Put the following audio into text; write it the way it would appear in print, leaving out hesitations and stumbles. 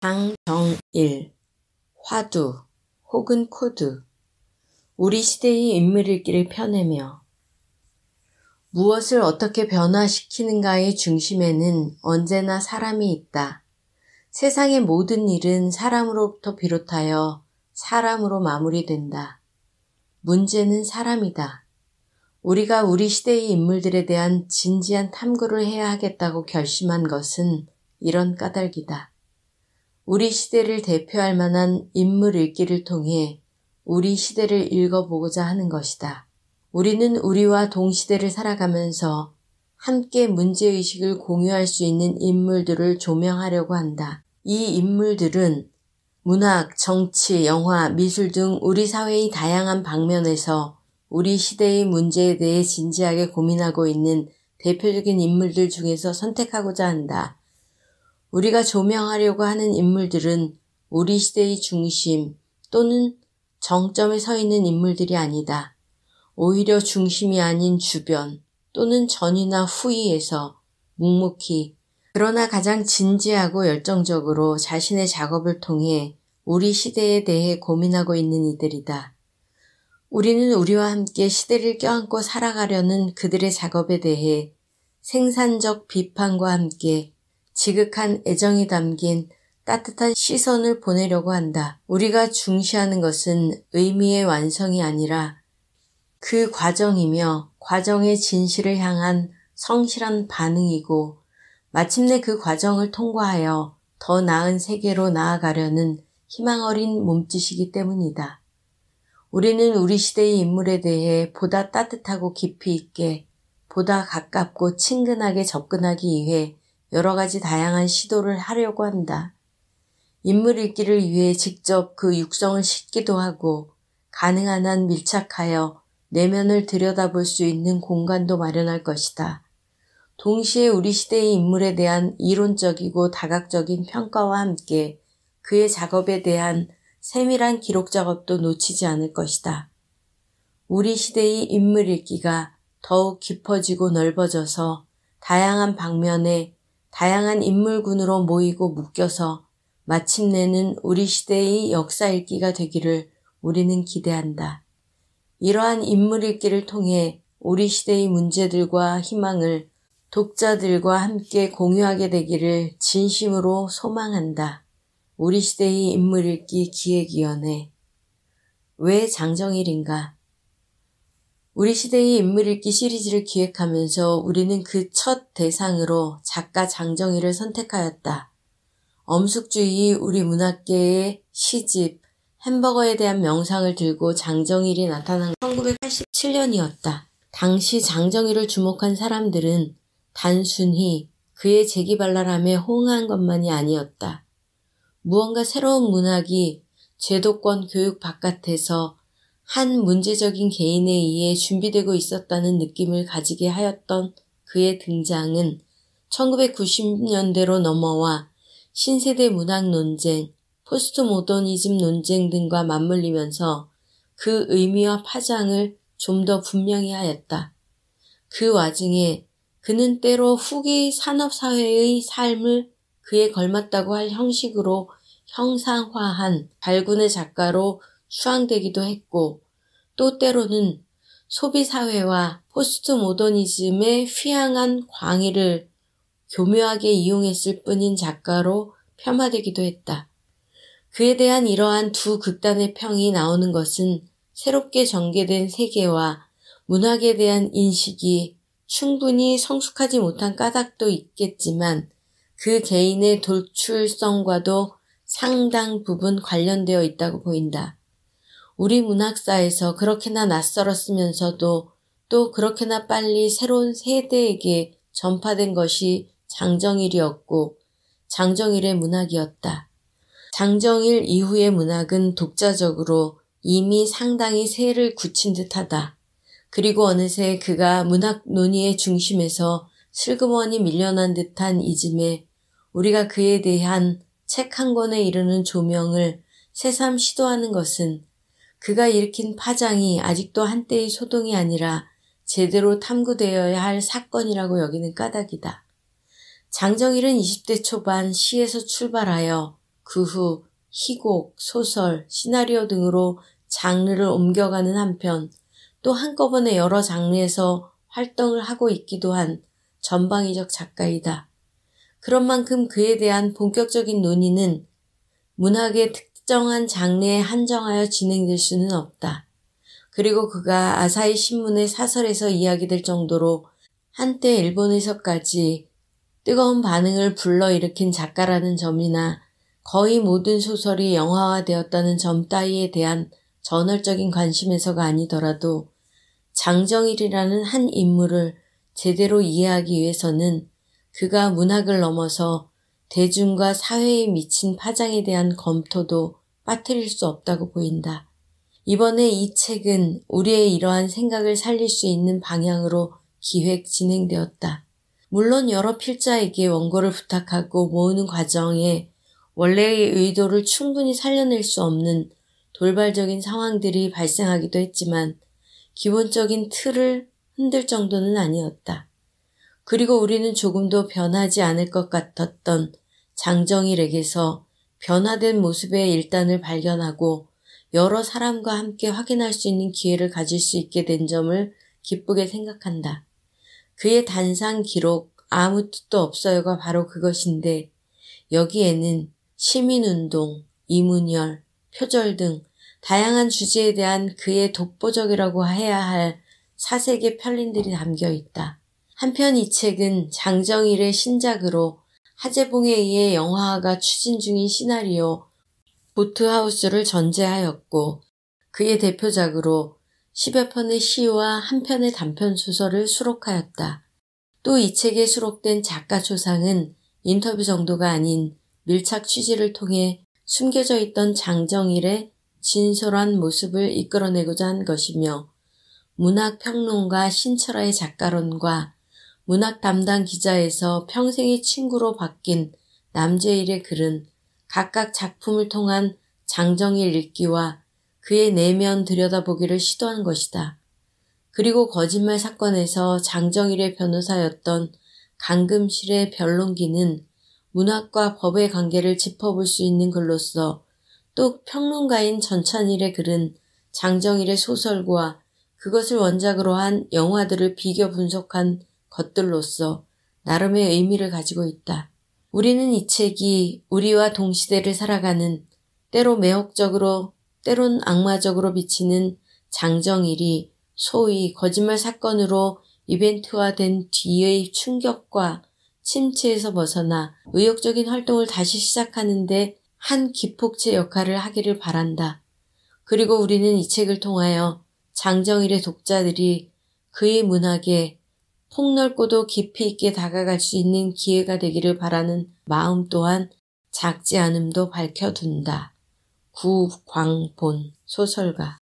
장정일, 화두 혹은 코드, 우리 시대의 인물 읽기를 펴내며 무엇을 어떻게 변화시키는가의 중심에는 언제나 사람이 있다. 세상의 모든 일은 사람으로부터 비롯하여 사람으로 마무리된다. 문제는 사람이다. 우리가 우리 시대의 인물들에 대한 진지한 탐구를 해야 하겠다고 결심한 것은 이런 까닭이다. 우리 시대를 대표할 만한 인물 읽기를 통해 우리 시대를 읽어보고자 하는 것이다. 우리는 우리와 동시대를 살아가면서 함께 문제의식을 공유할 수 있는 인물들을 조명하려고 한다. 이 인물들은 문학, 정치, 영화, 미술 등 우리 사회의 다양한 방면에서 우리 시대의 문제에 대해 진지하게 고민하고 있는 대표적인 인물들 중에서 선택하고자 한다. 우리가 조명하려고 하는 인물들은 우리 시대의 중심 또는 정점에 서 있는 인물들이 아니다. 오히려 중심이 아닌 주변 또는 전이나 후위에서 묵묵히 그러나 가장 진지하고 열정적으로 자신의 작업을 통해 우리 시대에 대해 고민하고 있는 이들이다. 우리는 우리와 함께 시대를 껴안고 살아가려는 그들의 작업에 대해 생산적 비판과 함께 지극한 애정이 담긴 따뜻한 시선을 보내려고 한다. 우리가 중시하는 것은 의미의 완성이 아니라 그 과정이며 과정의 진실을 향한 성실한 반응이고 마침내 그 과정을 통과하여 더 나은 세계로 나아가려는 희망 어린 몸짓이기 때문이다. 우리는 우리 시대의 인물에 대해 보다 따뜻하고 깊이 있게, 보다 가깝고 친근하게 접근하기 위해 여러 가지 다양한 시도를 하려고 한다. 인물 읽기를 위해 직접 그 육성을 싣기도 하고 가능한 한 밀착하여 내면을 들여다볼 수 있는 공간도 마련할 것이다. 동시에 우리 시대의 인물에 대한 이론적이고 다각적인 평가와 함께 그의 작업에 대한 세밀한 기록 작업도 놓치지 않을 것이다. 우리 시대의 인물 읽기가 더욱 깊어지고 넓어져서 다양한 방면에 다양한 인물군으로 모이고 묶여서 마침내는 우리 시대의 역사 읽기가 되기를 우리는 기대한다. 이러한 인물 읽기를 통해 우리 시대의 문제들과 희망을 독자들과 함께 공유하게 되기를 진심으로 소망한다. 우리 시대의 인물 읽기 기획위원회. 왜 장정일인가? 우리 시대의 인물 읽기 시리즈를 기획하면서 우리는 그 첫 대상으로 작가 장정일을 선택하였다. 엄숙주의 우리 문학계의 시집 햄버거에 대한 명상을 들고 장정일이 나타난 1987년이었다. 당시 장정일을 주목한 사람들은 단순히 그의 재기발랄함에 호응한 것만이 아니었다. 무언가 새로운 문학이 제도권 교육 바깥에서 한 문제적인 개인에 의해 준비되고 있었다는 느낌을 가지게 하였던 그의 등장은 1990년대로 넘어와 신세대 문학 논쟁, 포스트 모더니즘 논쟁 등과 맞물리면서 그 의미와 파장을 좀 더 분명히 하였다. 그 와중에 그는 때로 후기 산업사회의 삶을 그에 걸맞다고 할 형식으로 형상화한 발군의 작가로 수상되기도 했고 또 때로는 소비사회와 포스트 모더니즘의 휘황한 광의를 교묘하게 이용했을 뿐인 작가로 폄하되기도 했다. 그에 대한 이러한 두 극단의 평이 나오는 것은 새롭게 전개된 세계와 문학에 대한 인식이 충분히 성숙하지 못한 까닭도 있겠지만 그 개인의 돌출성과도 상당 부분 관련되어 있다고 보인다. 우리 문학사에서 그렇게나 낯설었으면서도 또 그렇게나 빨리 새로운 세대에게 전파된 것이 장정일이었고 장정일의 문학이었다. 장정일 이후의 문학은 독자적으로 이미 상당히 세를 굳힌 듯하다. 그리고 어느새 그가 문학 논의의 중심에서 슬그머니 밀려난 듯한 이즘에 우리가 그에 대한 책 한 권에 이르는 조명을 새삼 시도하는 것은 그가 일으킨 파장이 아직도 한때의 소동이 아니라 제대로 탐구되어야 할 사건이라고 여기는 까닭이다. 장정일은 20대 초반 시에서 출발하여 그 후 희곡, 소설, 시나리오 등으로 장르를 옮겨가는 한편 또 한꺼번에 여러 장르에서 활동을 하고 있기도 한 전방위적 작가이다. 그런 만큼 그에 대한 본격적인 논의는 문학의 특정한 장르에 한정하여 진행될 수는 없다. 그리고 그가 아사히 신문의 사설에서 이야기될 정도로 한때 일본에서까지 뜨거운 반응을 불러일으킨 작가라는 점이나 거의 모든 소설이 영화화되었다는 점 따위에 대한 전월적인 관심에서가 아니더라도 장정일이라는 한 인물을 제대로 이해하기 위해서는 그가 문학을 넘어서 대중과 사회에 미친 파장에 대한 검토도 빠뜨릴 수 없다고 보인다. 이번에 이 책은 우리의 이러한 생각을 살릴 수 있는 방향으로 기획 진행되었다. 물론 여러 필자에게 원고를 부탁하고 모으는 과정에 원래의 의도를 충분히 살려낼 수 없는 돌발적인 상황들이 발생하기도 했지만 기본적인 틀을 흔들 정도는 아니었다. 그리고 우리는 조금도 변하지 않을 것 같았던 장정일에게서 변화된 모습의 일단을 발견하고 여러 사람과 함께 확인할 수 있는 기회를 가질 수 있게 된 점을 기쁘게 생각한다. 그의 단상 기록 아무 뜻도 없어요가 바로 그것인데 여기에는 시민운동, 이문열, 표절 등 다양한 주제에 대한 그의 독보적이라고 해야 할 사색의 편린들이 담겨 있다. 한편 이 책은 장정일의 신작으로 하재봉에 의해 영화화가 추진 중인 시나리오 보트하우스를 전제하였고 그의 대표작으로 10여 편의 시와 한 편의 단편 소설을 수록하였다. 또 이 책에 수록된 작가 초상은 인터뷰 정도가 아닌 밀착 취재를 통해 숨겨져 있던 장정일의 진솔한 모습을 이끌어내고자 한 것이며 문학평론가 신철아의 작가론과 문학 담당 기자에서 평생의 친구로 바뀐 남재일의 글은 각각 작품을 통한 장정일 읽기와 그의 내면 들여다보기를 시도한 것이다. 그리고 거짓말 사건에서 장정일의 변호사였던 강금실의 변론기는 문학과 법의 관계를 짚어볼 수 있는 글로서 또 평론가인 전찬일의 글은 장정일의 소설과 그것을 원작으로 한 영화들을 비교 분석한 것들로서 나름의 의미를 가지고 있다. 우리는 이 책이 우리와 동시대를 살아가는 때로 매혹적으로 때론 악마적으로 비치는 장정일이 소위 거짓말 사건으로 이벤트화된 뒤의 충격과 침체에서 벗어나 의욕적인 활동을 다시 시작하는데 한 기폭제 역할을 하기를 바란다. 그리고 우리는 이 책을 통하여 장정일의 독자들이 그의 문학에 폭넓고도 깊이 있게 다가갈 수 있는 기회가 되기를 바라는 마음 또한 작지 않음도 밝혀둔다. 구광본 소설가